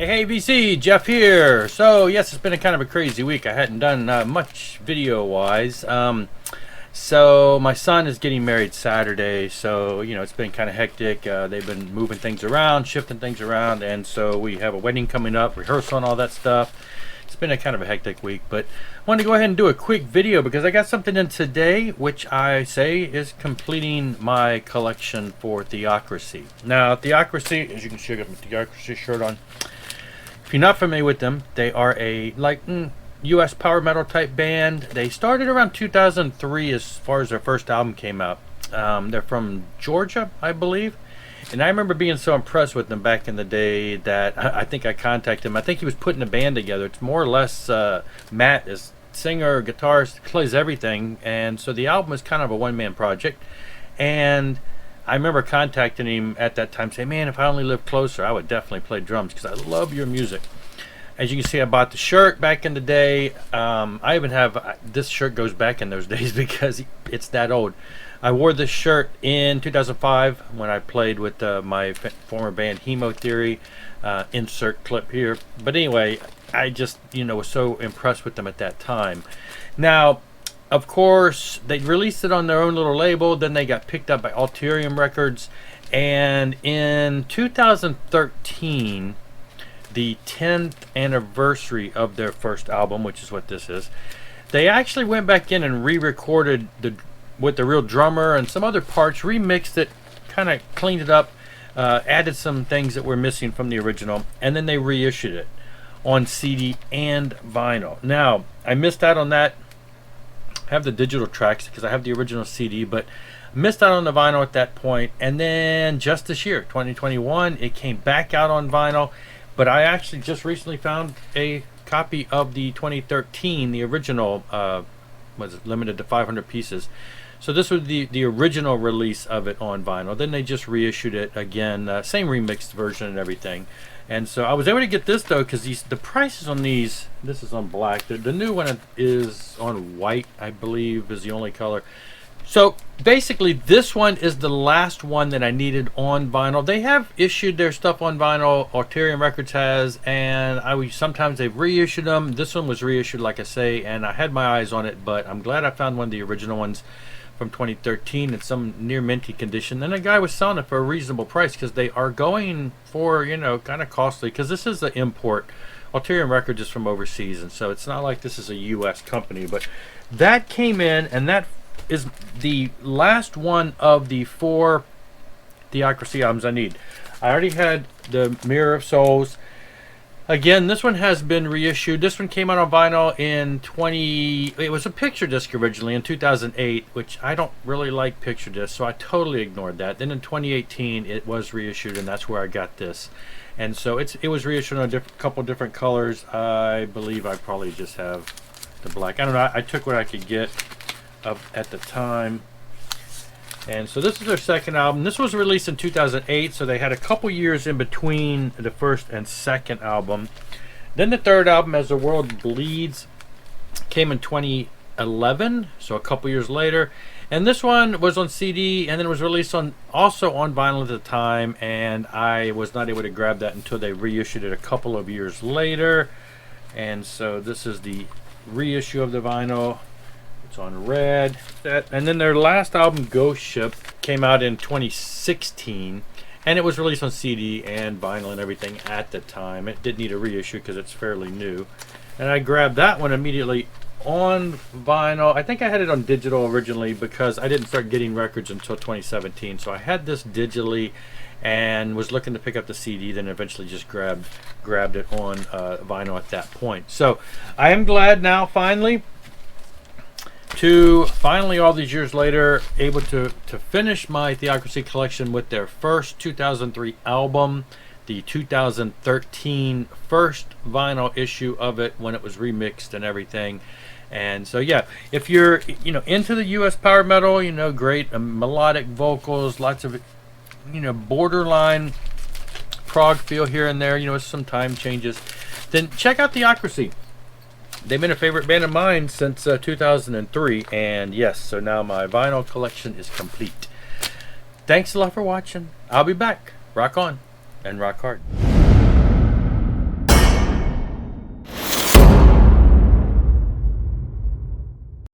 Hey VC, Jeff here. So yes, it's been a kind of a crazy week. I hadn't done much video wise. So my son is getting married Saturday, so it's been kind of hectic. They've been moving things around, shifting things around, and so we have a wedding coming up, rehearsal and all that stuff. It's been a kind of a hectic week, but I wanted to go ahead and do a quick video because I got something in today which I say is completing my collection for Theocracy. Now Theocracy, as you can see, I got my Theocracy shirt on. If you're not familiar with them, they are a US power metal type band. They started around 2003 as far as their first album came out. They're from Georgia, I believe. And I remember being so impressed with them back in the day that I think I contacted him. I think he was putting a band together. It's more or less Matt is singer, guitarist, plays everything. And so the album is kind of a one-man project. And I remember contacting him at that time saying, man, if I only lived closer, I would definitely play drums because I love your music. As you can see, I bought the shirt back in the day. I even have, this shirt goes back in those days because it's that old. I wore this shirt in 2005 when I played with my former band Hemo Theory. Insert clip here. But anyway, I just, was so impressed with them at that time. Now, of course, they released it on their own little label. Then they got picked up by Ulterium Records. And in 2013, the 10th anniversary of their first album, which is what this is, they actually went back in and re-recorded with the real drummer and some other parts, remixed it, kind of cleaned it up, added some things that were missing from the original, and then they reissued it on CD and vinyl. Now, I missed out on that. I have the digital tracks because I have the original CD, but missed out on the vinyl at that point. And then just this year, 2021, it came back out on vinyl. But I actually just recently found a copy of the 2013, the original, was limited to 500 pieces. So this was the original release of it on vinyl. Then they just reissued it again, same remixed version and everything. And so I was able to get this though, because the prices on these, this is on black. The new one is on white, I believe, is the only color. So basically this one is the last one that I needed on vinyl. They have issued their stuff on vinyl, Ulterium Records has, and sometimes they've reissued them. This one was reissued, like I say, and I had my eyes on it, but I'm glad I found one of the original ones from 2013 in some near minty condition. And a guy was selling it for a reasonable price because they are going for, kind of costly, because this is an import. Ulterium Records is from overseas, and so it's not like this is a US company. But that came in, and that is the last one of the 4 Theocracy albums I need. I already had the Mirror of Souls. Again, this one has been reissued. This one came out on vinyl in it was a picture disc originally in 2008, which I don't really like picture discs, so I totally ignored that. Then in 2018, it was reissued, and that's where I got this. And so it was reissued in a couple different colors. I believe I probably just have the black. I don't know. I took what I could get at the time. And so this is their second album. This was released in 2008, so they had a couple years in between the first and second album. Then the third album, As the World Bleeds, came in 2011, so a couple years later. And this one was on CD, and then it was released also on vinyl at the time, and I was not able to grab that until they reissued it a couple of years later. And so this is the reissue of the vinyl. It's on red. And then their last album, Ghost Ship, came out in 2016, and it was released on CD and vinyl and everything at the time. It did need a reissue because it's fairly new. And I grabbed that one immediately on vinyl. I think I had it on digital originally because I didn't start getting records until 2017. So I had this digitally and was looking to pick up the CD, then eventually just grabbed it on vinyl at that point. So I am glad now finally all these years later, able to finish my Theocracy collection with their first 2003 album, the 2013 first vinyl issue of it when it was remixed and everything. And so yeah, if you're into the US power metal, great melodic vocals, lots of borderline prog feel here and there, some time changes, then check out Theocracy. They've been a favorite band of mine since 2003, and yes, so now my vinyl collection is complete. Thanks a lot for watching. I'll be back. Rock on and rock hard.